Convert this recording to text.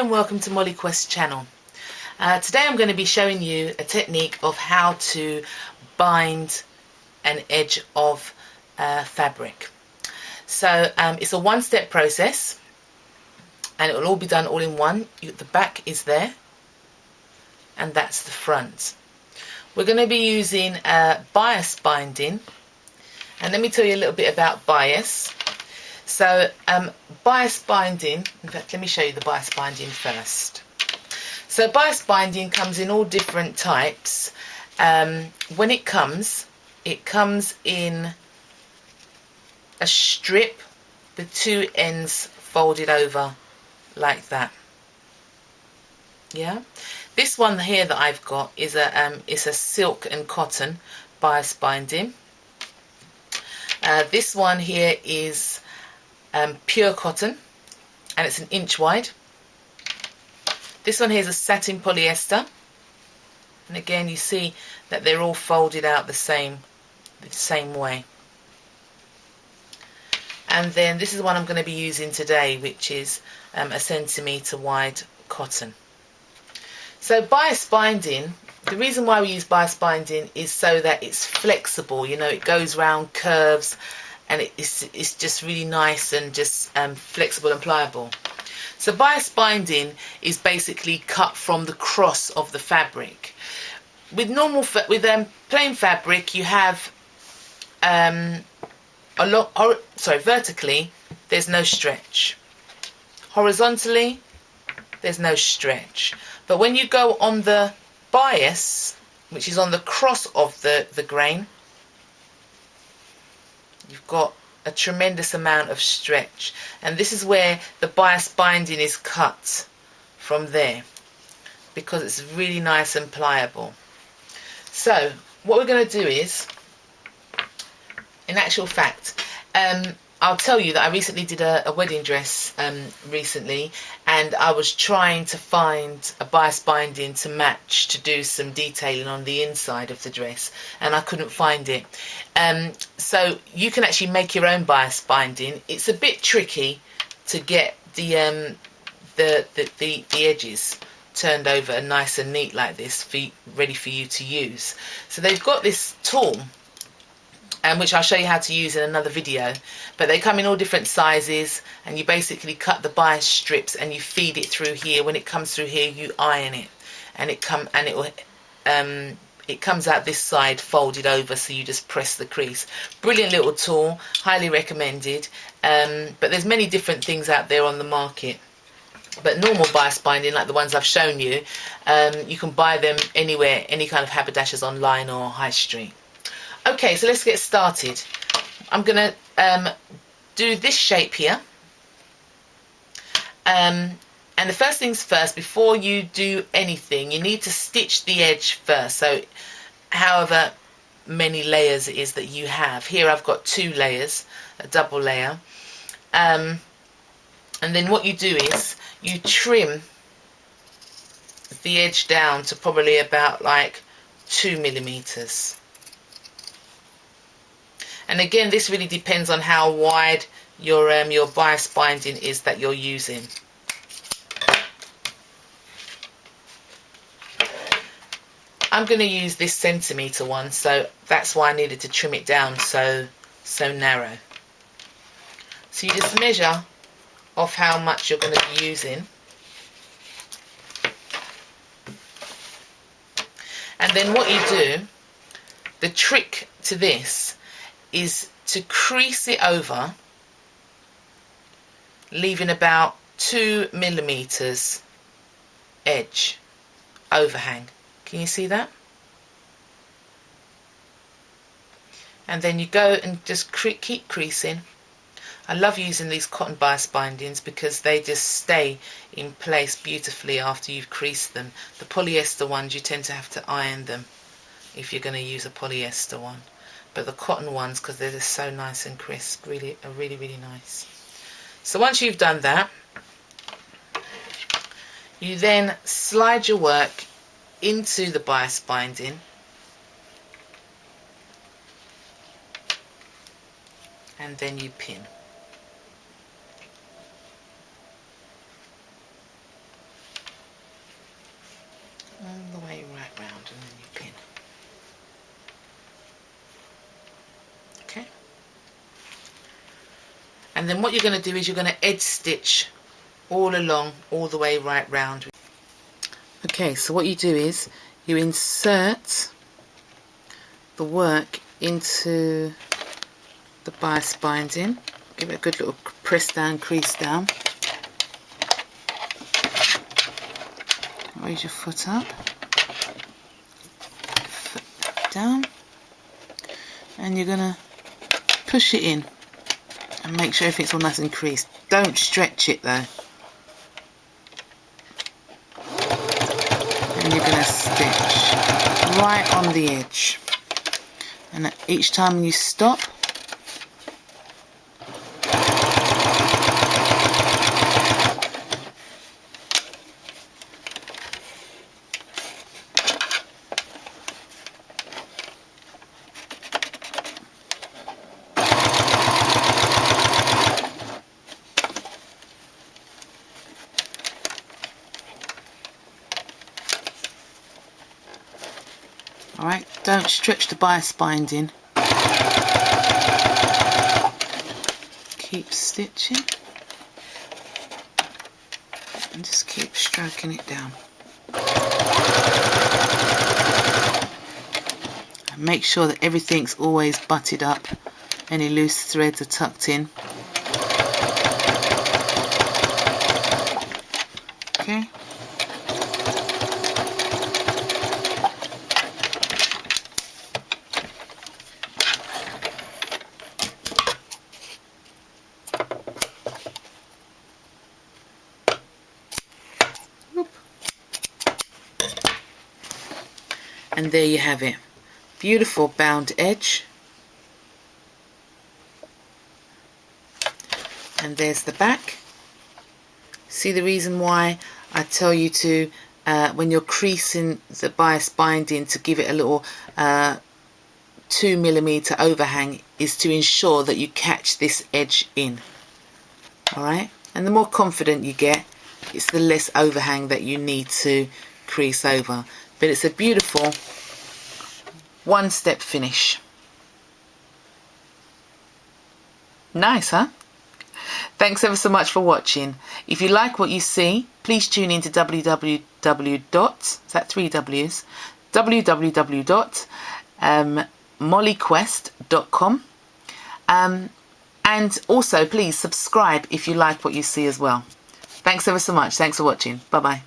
and welcome to Molly Quest channel. Today I'm going to be showing you a technique of how to bind an edge of fabric. So it's a one-step process and it will all be done all in one. The back is there and that's the front. We're going to be using bias binding, and let me tell you a little bit about bias. So bias binding, in fact let me show you the bias binding first. So bias binding comes in all different types. When it comes in a strip with two ends folded over like that. Yeah, this one here that I've got is a silk and cotton bias binding. This one here is pure cotton and it's 1 inch wide. This one here is a satin polyester, and again you see that they're all folded out the same way. And then this is the one I'm going to be using today, which is a centimetre wide cotton. So bias binding, the reason why we use bias binding is so that it's flexible, you know, it goes round curves and it's just really nice and just flexible and pliable. So bias binding is basically cut from the cross of the fabric. With plain fabric, you have vertically there's no stretch. Horizontally there's no stretch. But when you go on the bias, which is on the cross of the grain, you've got a tremendous amount of stretch, and this is where the bias binding is cut from there, because it's really nice and pliable. So what we're going to do is, in actual fact, I'll tell you that I recently did a wedding dress recently, and I was trying to find a bias binding to match to do some detailing on the inside of the dress, and I couldn't find it. So you can actually make your own bias binding. It's a bit tricky to get the edges turned over nice and neat like this, ready for you to use. So they've got this tool, which I'll show you how to use in another video, but they come in all different sizes, and you basically cut the bias strips and you feed it through here. When it comes through here, you iron it, and it comes out this side folded over, so you just press the crease. Brilliant little tool, highly recommended. But there's many different things out there on the market. But normal bias binding, like the ones I've shown you, you can buy them anywhere, any kind of haberdashers online or high street. Okay, so let's get started. I'm going to do this shape here. And the first things first, before you do anything, you need to stitch the edge first. So however many layers it is that you have. Here I've got 2 layers, a double layer. And then what you do is you trim the edge down to probably about like 2 millimeters. And again, this really depends on how wide your bias binding is that you're using. I'm going to use this centimetre one, so that's why I needed to trim it down so narrow. So you just measure off how much you're going to be using. And then what you do, the trick to this is to crease it over, leaving about 2 millimeters edge overhang. Can you see that? And then you go and just keep creasing. I love using these cotton bias bindings because they just stay in place beautifully after you've creased them. The polyester ones, you tend to have to iron them if you're going to use a polyester one. But the cotton ones, because they're just so nice and crisp, are really nice. So once you've done that, you then slide your work into the bias binding, and then you pin. all the way right round, and then you pin. Okay. And then what you're going to do is you're going to edge stitch all along, all the way right round. Okay, so what you do is you insert the work into the bias binding, give it a good little press down, crease down, raise your foot up, foot down, and you're going to push it in and make sure everything's all nice and creased. Don't stretch it though. And you're going to stitch right on the edge, and each time you stop, alright, don't stretch the bias binding. Keep stitching and just keep stroking it down. And make sure that everything's always butted up, any loose threads are tucked in. Okay. And there you have it. Beautiful bound edge. And there's the back. See the reason why I tell you to, when you're creasing the bias binding, to give it a little 2mm overhang, is to ensure that you catch this edge in. Alright? And the more confident you get, it's the less overhang that you need to crease over. But it's a beautiful one-step finish. Nice, huh? Thanks ever so much for watching. If you like what you see, please tune in to www.mollyquest.com, and also please subscribe if you like what you see as well. Thanks ever so much. Thanks for watching. Bye bye.